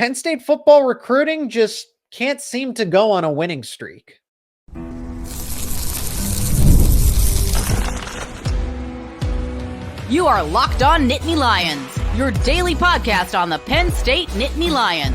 Penn State football recruiting just can't seem to go on a winning streak. You are Locked On Nittany Lions, your daily podcast on the Penn State Nittany Lions.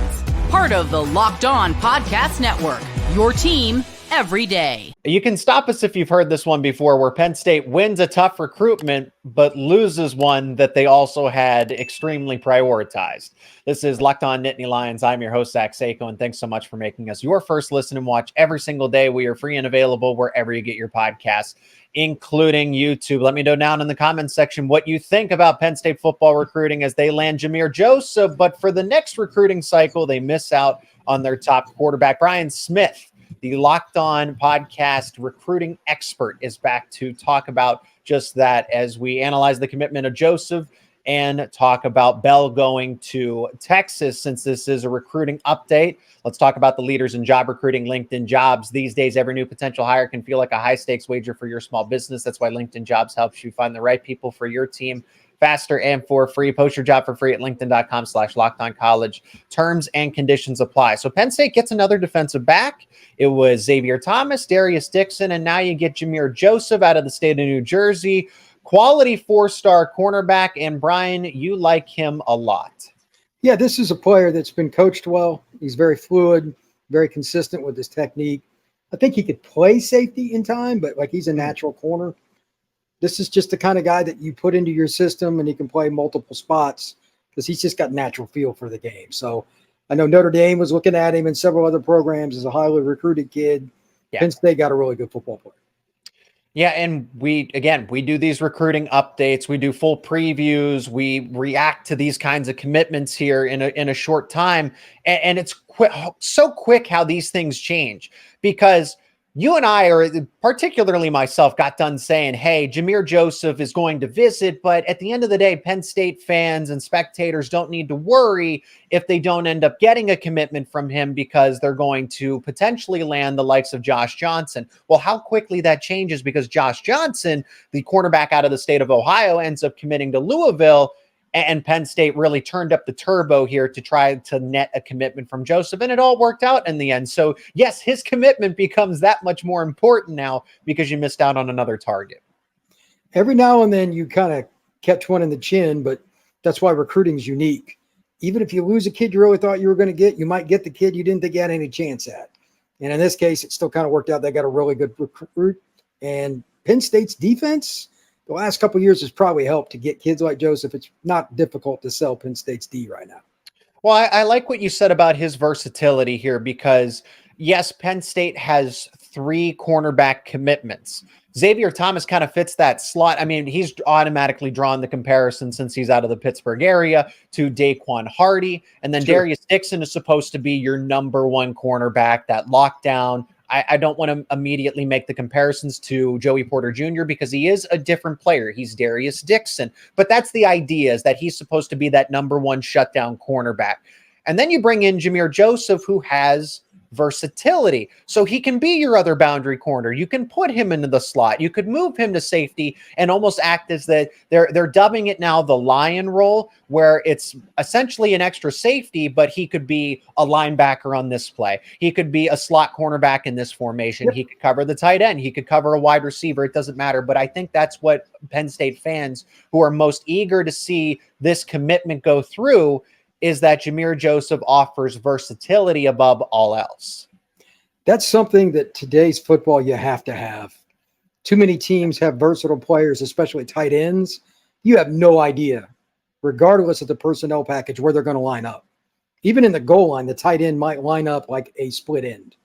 Part of the Locked On Podcast Network, your team every day. You can stop us if you've heard this one before, where Penn State wins a tough recruitment, but loses one that they also had extremely prioritized. This is Locked On Nittany Lions. I'm your host, Seyko, and thanks so much for making us your first listen and watch every single day. We are free and available wherever you get your podcasts, including YouTube. Let me know down in the comments section what you think about Penn State football recruiting as they land Jahmir Joseph, but for the next recruiting cycle, they miss out on their top quarterback. Brian Smith, the Locked On podcast recruiting expert, is back to talk about just that as we analyze the commitment of Joseph and talk about Bell going to Texas. Since this is a recruiting update, let's talk about the leaders in job recruiting, LinkedIn Jobs. These days, every new potential hire can feel like a high-stakes wager for your small business. That's why LinkedIn Jobs helps you find the right people for your team faster and for free. Post your job for free at linkedin.com/lockedoncollege. Terms and conditions apply. So Penn State gets another defensive back. It was Xavier Thomas, Darius Dixon, and now you get Jahmir Joseph out of the state of New Jersey. Quality four-star cornerback, and Brian, you like him a lot. Yeah, this is a player that's been coached well. He's very fluid, very consistent with his technique. I think he could play safety in time, but he's a natural corner. This is just the kind of guy that you put into your system and he can play multiple spots because he's just got natural feel for the game. So I know Notre Dame was looking at him and several other programs as a highly recruited kid. Yeah. Penn State got a really good football player. Yeah, and we do these recruiting updates. We do full previews. We react to these kinds of commitments here in a short time. And it's so quick how these things change, because you and I, or particularly myself, got done saying, hey, Jahmir Joseph is going to visit, but at the end of the day, Penn State fans and spectators don't need to worry if they don't end up getting a commitment from him, because they're going to potentially land the likes of Josh Johnson. Well, how quickly that changes, because Josh Johnson, the cornerback out of the state of Ohio, ends up committing to Louisville. And Penn State really turned up the turbo here to try to net a commitment from Joseph, and it all worked out in the end. So yes, his commitment becomes that much more important now because you missed out on another target. Every now and then you kind of catch one in the chin, but that's why recruiting is unique. Even if you lose a kid you really thought you were going to get, you might get the kid you didn't think you had any chance at. And in this case, it still kind of worked out. They got a really good recruit. And Penn State's defense the last couple of years has probably helped to get kids like Joseph. It's not difficult to sell Penn State's D right now. Well, I like what you said about his versatility here, because yes, Penn State has 3 cornerback commitments. Xavier Thomas kind of fits that slot. I mean, he's automatically drawn the comparison, since he's out of the Pittsburgh area, to Daquan Hardy. And then sure, Darius Dixon is supposed to be your number 1 cornerback, that lockdown. I don't want to immediately make the comparisons to Joey Porter Jr. because he is a different player. He's Darius Dixon. But that's the idea, is that he's supposed to be that number 1 shutdown cornerback. And then you bring in Jahmir Joseph, who has versatility. So he can be your other boundary corner. You can put him into the slot. You could move him to safety and almost act as that. They're dubbing it now the lion role, where it's essentially an extra safety, but he could be a linebacker on this play. He could be a slot cornerback in this formation. Yep. He could cover the tight end. He could cover a wide receiver. It doesn't matter. But I think that's what Penn State fans who are most eager to see this commitment go through, is that Jahmir Joseph offers versatility above all else. That's something that today's football you have to have. Too many teams have versatile players, especially tight ends. You have no idea, regardless of the personnel package, where they're going to line up. Even in the goal line, the tight end might line up like a split end.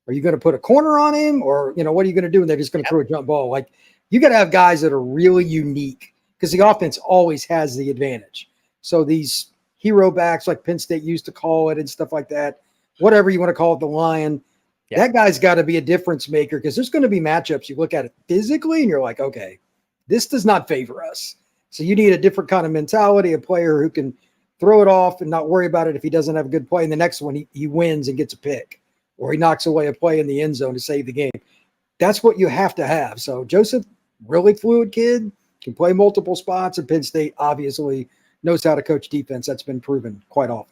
Are you going to put a corner on him, or what are you going to do? And they're just going to throw a jump ball. You got to have guys that are really unique, because the offense always has the advantage. So these hero backs, like Penn State used to call it, and stuff like that, whatever you want to call it, the lion, that guy's got to be a difference maker, because there's going to be matchups you look at it physically and you're like, okay, this does not favor us. So you need a different kind of mentality, a player who can throw it off and not worry about it if he doesn't have a good play. And the next one, he wins and gets a pick, or he knocks away a play in the end zone to save the game. That's what you have to have. So Joseph, really fluid kid, can play multiple spots, and Penn State obviously knows how to coach defense. That's been proven quite often.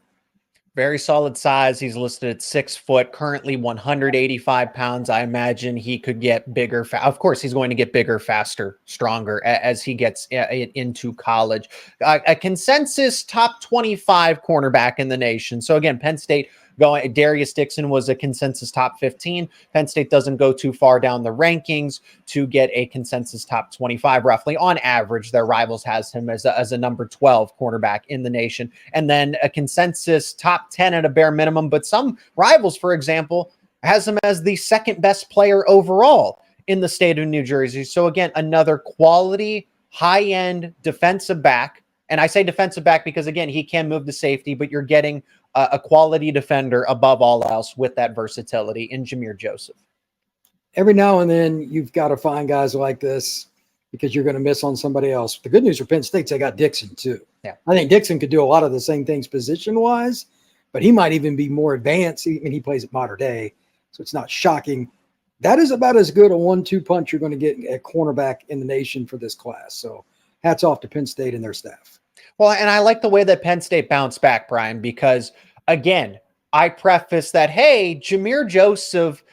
Very solid size. He's listed at 6 foot, currently 185 pounds. I imagine he could get bigger. Of course, he's going to get bigger, faster, stronger as he gets into college. A consensus top 25 cornerback in the nation. So again, Penn State going, Darius Dixon was a consensus top 15. Penn State doesn't go too far down the rankings to get a consensus top 25 roughly. On average, their rivals has him as a number 12 cornerback in the nation. And then a consensus top 10 at a bare minimum. But some rivals, for example, has him as the second best player overall in the state of New Jersey. So again, another quality, high-end defensive back. And I say defensive back because, again, he can move to safety, but you're getting a quality defender above all else with that versatility in Jahmir Joseph. Every now and then you've got to find guys like this because you're going to miss on somebody else. The good news for Penn State, they got Dixon too. Yeah, I think Dixon could do a lot of the same things position-wise, but he might even be more advanced. I mean, he plays at modern day, so it's not shocking. That is about as good a 1-2 punch you're going to get at cornerback in the nation for this class. So hats off to Penn State and their staff. Well, and I like the way that Penn State bounced back, Brian, because, again, I preface that, hey, Jahmir Joseph,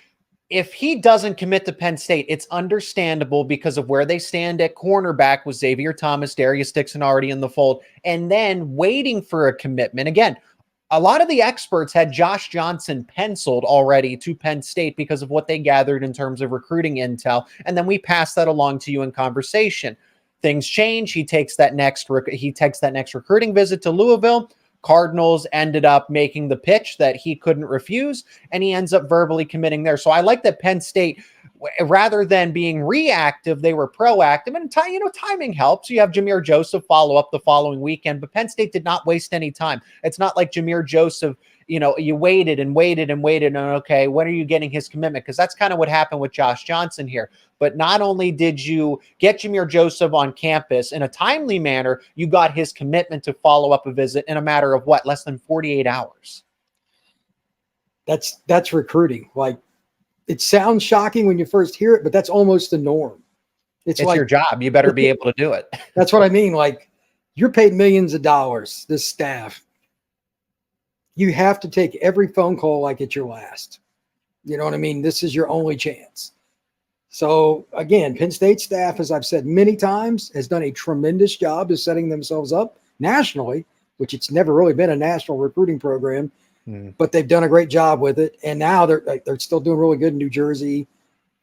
if he doesn't commit to Penn State, it's understandable because of where they stand at cornerback with Xavier Thomas, Darius Dixon already in the fold, and then waiting for a commitment. Again, a lot of the experts had Josh Johnson penciled already to Penn State because of what they gathered in terms of recruiting intel, and then we passed that along to you in conversation. Things change. He takes that next recruiting visit to Louisville. Cardinals ended up making the pitch that he couldn't refuse, and he ends up verbally committing there. So I like that Penn State, rather than being reactive, they were proactive. And timing helps. You have Jahmir Joseph follow up the following weekend, but Penn State did not waste any time. It's not like Jahmir Joseph, you waited and waited and waited, and okay, when are you getting his commitment? Because that's kind of what happened with Josh Johnson here. But not only did you get Jahmir Joseph on campus in a timely manner, you got his commitment to follow up a visit in a matter of less than 48 hours. That's recruiting. Like, it sounds shocking when you first hear it, but that's almost the norm. It's like your job. You better be able to do it. That's what I mean. Like, you're paid millions of dollars, this staff. You have to take every phone call like it's your last. You know what I mean? This is your only chance. So, again, Penn State staff, as I've said many times, has done a tremendous job of setting themselves up nationally, which it's never really been a national recruiting program, but they've done a great job with it. And now they're still doing really good in New Jersey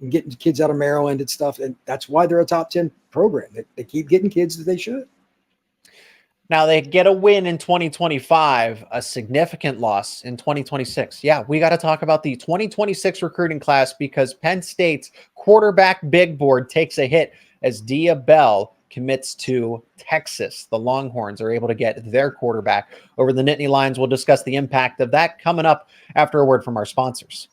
and getting kids out of Maryland and stuff. And that's why they're a top 10 program. They keep getting kids that they should. Now they get a win in 2025, a significant loss in 2026. Yeah, we got to talk about the 2026 recruiting class because Penn State's quarterback big board takes a hit as Dia Bell commits to Texas. The Longhorns are able to get their quarterback over the Nittany Lions. We'll discuss the impact of that coming up after a word from our sponsors.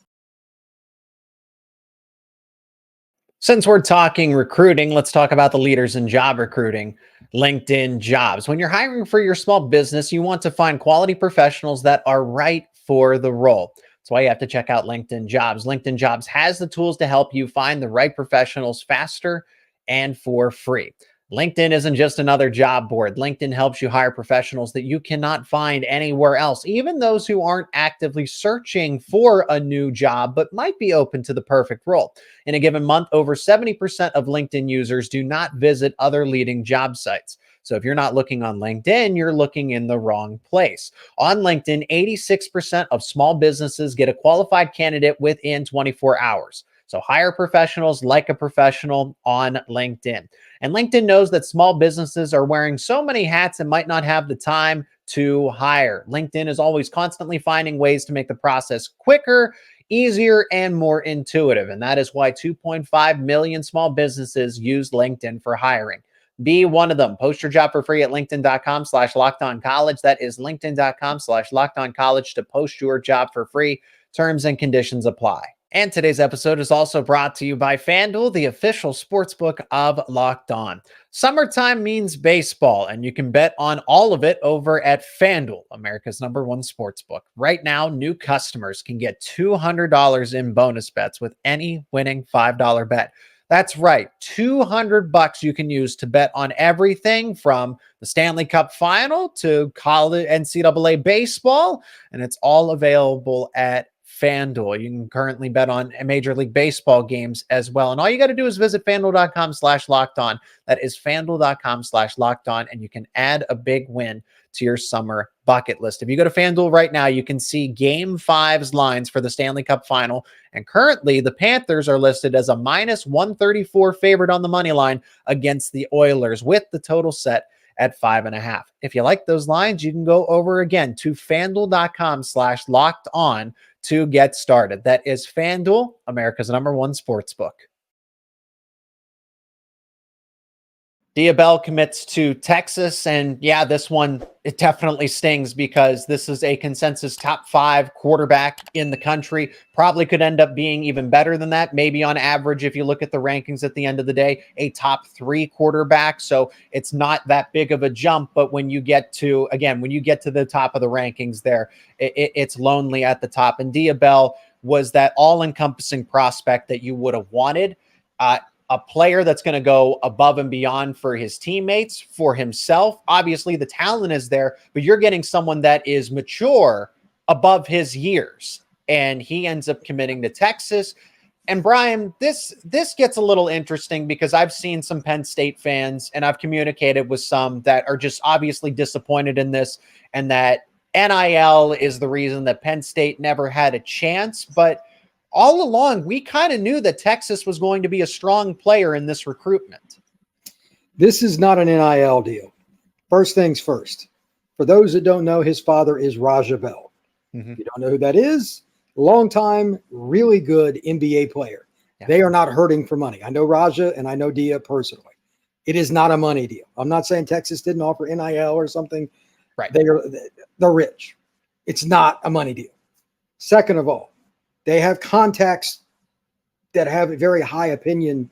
Since we're talking recruiting, let's talk about the leaders in job recruiting, LinkedIn Jobs. When you're hiring for your small business, you want to find quality professionals that are right for the role. That's why you have to check out LinkedIn Jobs. LinkedIn Jobs has the tools to help you find the right professionals faster and for free. LinkedIn isn't just another job board. LinkedIn helps you hire professionals that you cannot find anywhere else, even those who aren't actively searching for a new job, but might be open to the perfect role. In a given month, over 70% of LinkedIn users do not visit other leading job sites. So if you're not looking on LinkedIn, you're looking in the wrong place. On LinkedIn, 86% of small businesses get a qualified candidate within 24 hours. So hire professionals like a professional on LinkedIn. And LinkedIn knows that small businesses are wearing so many hats and might not have the time to hire. LinkedIn is always constantly finding ways to make the process quicker, easier, and more intuitive. And that is why 2.5 million small businesses use LinkedIn for hiring. Be one of them. Post your job for free at linkedin.com/lockedoncollege. That is linkedin.com/lockedoncollege to post your job for free. Terms and conditions apply. And today's episode is also brought to you by FanDuel, the official sportsbook of Locked On. Summertime means baseball, and you can bet on all of it over at FanDuel, America's #1 sportsbook. Right now, new customers can get $200 in bonus bets with any winning $5 bet. That's right. $200 you can use to bet on everything from the Stanley Cup final to college NCAA baseball. And it's all available at FanDuel. You can currently bet on Major League Baseball games as well. And all you got to do is visit FanDuel.com/lockedon. That is FanDuel.com/lockedon. And you can add a big win to your summer bucket list. If you go to FanDuel right now, you can see Game 5's lines for the Stanley Cup final. And currently, the Panthers are listed as a -134 favorite on the money line against the Oilers, with the total set at 5.5. If you like those lines, you can go over again to FanDuel.com/lockedon to get started. That is FanDuel, America's #1 sportsbook. Diabell commits to Texas, and yeah, this one, it definitely stings because this is a consensus top 5 quarterback in the country. Probably could end up being even better than that. Maybe on average, if you look at the rankings at the end of the day, a top 3 quarterback. So it's not that big of a jump, but when you get to, again, when you get to the top of the rankings there, it's lonely at the top. And Diabell was that all-encompassing prospect that you would have wanted. A player that's going to go above and beyond for his teammates, for himself. Obviously, the talent is there, but you're getting someone that is mature above his years. And he ends up committing to Texas. And Brian, this gets a little interesting because I've seen some Penn State fans, and I've communicated with some that are just obviously disappointed in this, and that NIL is the reason that Penn State never had a chance. But all along, we kind of knew that Texas was going to be a strong player in this recruitment. This is not an NIL deal. First things first. For those that don't know, his father is Raja Bell. Mm-hmm. If you don't know who that is, long-time, really good NBA player. Yeah. They are not hurting for money. I know Raja and I know Dia personally. It is not a money deal. I'm not saying Texas didn't offer NIL or something. Right. They're rich. It's not a money deal. Second of all, they have contacts that have a very high opinion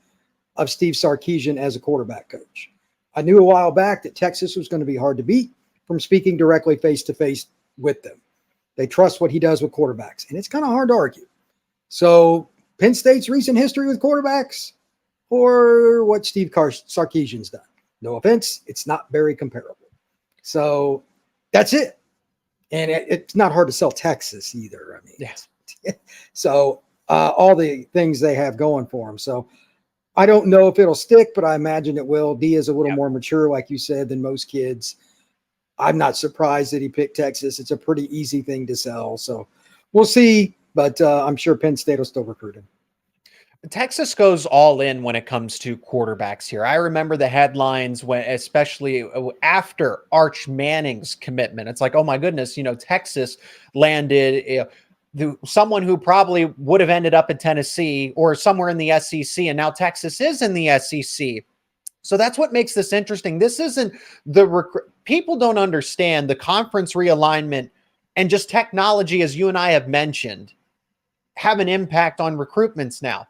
of Steve Sarkisian as a quarterback coach. I knew a while back that Texas was going to be hard to beat from speaking directly face-to-face with them. They trust what he does with quarterbacks, and it's kind of hard to argue. So Penn State's recent history with quarterbacks or what Steve Sarkisian's done. No offense, it's not very comparable. So that's it. And it's not hard to sell Texas either. I mean, yes. So all the things they have going for them. So I don't know if it'll stick, but I imagine it will. D is a little more mature, like you said, than most kids. I'm not surprised that he picked Texas. It's a pretty easy thing to sell. So we'll see, but I'm sure Penn State will still recruit him. Texas goes all in when it comes to quarterbacks here. I remember the headlines when, especially after Arch Manning's commitment, it's like, oh my goodness, Texas landed someone who probably would have ended up in Tennessee or somewhere in the SEC, and now Texas is in the SEC. So that's what makes this interesting. This isn't people don't understand the conference realignment and just technology, as you and I have mentioned, have an impact on recruitments now.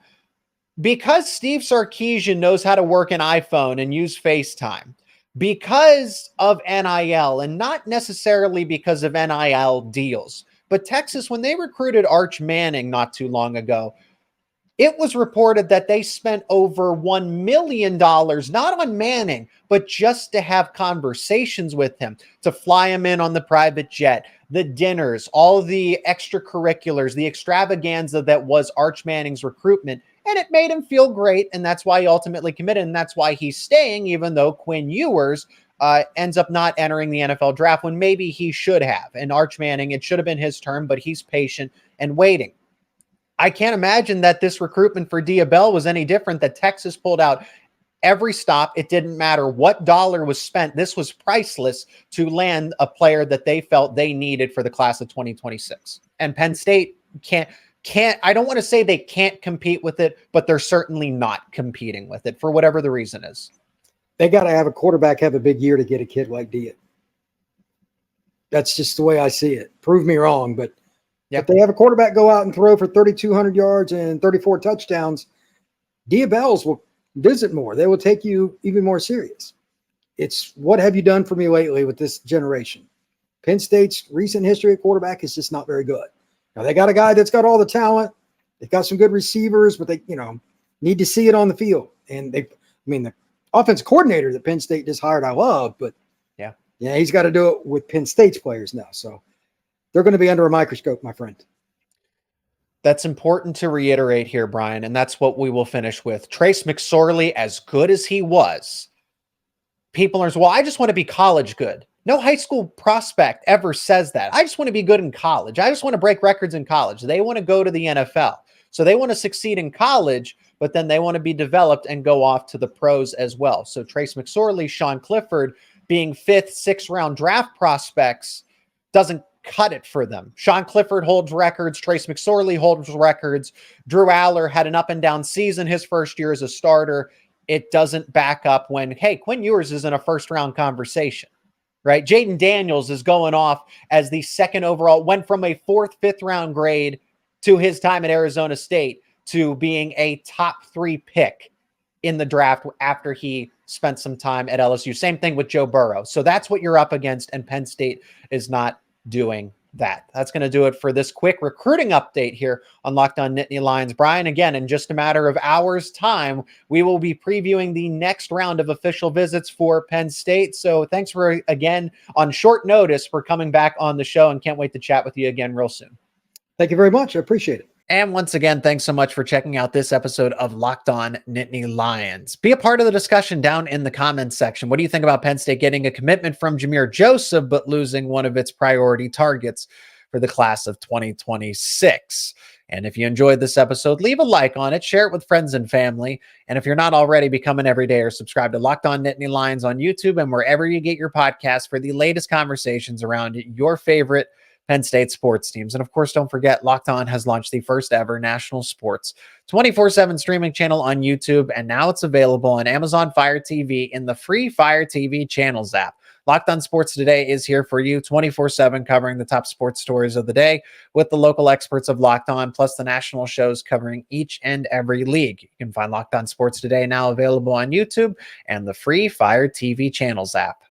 Because Steve Sarkisian knows how to work an iPhone and use FaceTime, because of NIL, and not necessarily because of NIL deals, but Texas, when they recruited Arch Manning not too long ago, it was reported that they spent over $1 million, not on Manning, but just to have conversations with him, to fly him in on the private jet, the dinners, all the extracurriculars, the extravaganza that was Arch Manning's recruitment. And it made him feel great, and that's why he ultimately committed, and that's why he's staying, even though Quinn Ewers ends up not entering the NFL draft when maybe he should have. And Arch Manning, it should have been his turn, but he's patient and waiting. I can't imagine that this recruitment for Diabell was any different, that Texas pulled out every stop. It didn't matter what dollar was spent. This was priceless to land a player that they felt they needed for the class of 2026. And Penn State can't, I don't want to say they can't compete with it, but they're certainly not competing with it for whatever the reason is. They got to have a quarterback have a big year to get a kid like Dia. That's just the way I see it. Prove me wrong, but if they have a quarterback go out and throw for 3,200 yards and 34 touchdowns, Diabells will visit more. They will take you even more serious. It's what have you done for me lately with this generation? Penn State's recent history at quarterback is just not very good. Now, they got a guy that's got all the talent. They've got some good receivers, but they, Need to see it on the field. And the offense coordinator that Penn State just hired, I love, but yeah, he's got to do it with Penn State's players now. So they're going to be under a microscope, my friend. That's important to reiterate here, Brian, and that's what we will finish with. Trace McSorley, as good as he was, people are, well, I just want to be college good. No high school prospect ever says that. I just want to be good in college. I just want to break records in college. They want to go to the NFL. So they want to succeed in college, but then they want to be developed and go off to the pros as well. So Trace McSorley, Sean Clifford being 5th, 6th round draft prospects doesn't cut it for them. Sean Clifford holds records. Trace McSorley holds records. Drew Aller had an up and down season his first year as a starter. It doesn't back up when, hey, Quinn Ewers is in a first round conversation, right? Jaden Daniels is going off as the 2nd overall, went from a 4th, 5th round grade to his time at Arizona State to being a top 3 pick in the draft after he spent some time at LSU. Same thing with Joe Burrow. So that's what you're up against, and Penn State is not doing that. That's going to do it for this quick recruiting update here on Locked On Nittany Lions. Brian, again, in just a matter of hours' time, we will be previewing the next round of official visits for Penn State. So thanks for, again, on short notice, for coming back on the show, and can't wait to chat with you again real soon. Thank you very much. I appreciate it. And once again, thanks so much for checking out this episode of Locked On Nittany Lions. Be a part of the discussion down in the comments section. What do you think about Penn State getting a commitment from Jahmir Joseph, but losing one of its priority targets for the class of 2026? And if you enjoyed this episode, leave a like on it, share it with friends and family. And if you're not already, become an everydayer. Subscribe to Locked On Nittany Lions on YouTube and wherever you get your podcasts for the latest conversations around your favorite Penn State sports teams. And of course, don't forget, Locked On has launched the first ever national sports 24/7 streaming channel on YouTube, and now it's available on Amazon Fire TV in the free Fire TV channels app. Locked On Sports Today is here for you 24/7, covering the top sports stories of the day with the local experts of Locked On, plus the national shows covering each and every league. You can find Locked On Sports Today now available on YouTube and the free Fire TV channels app.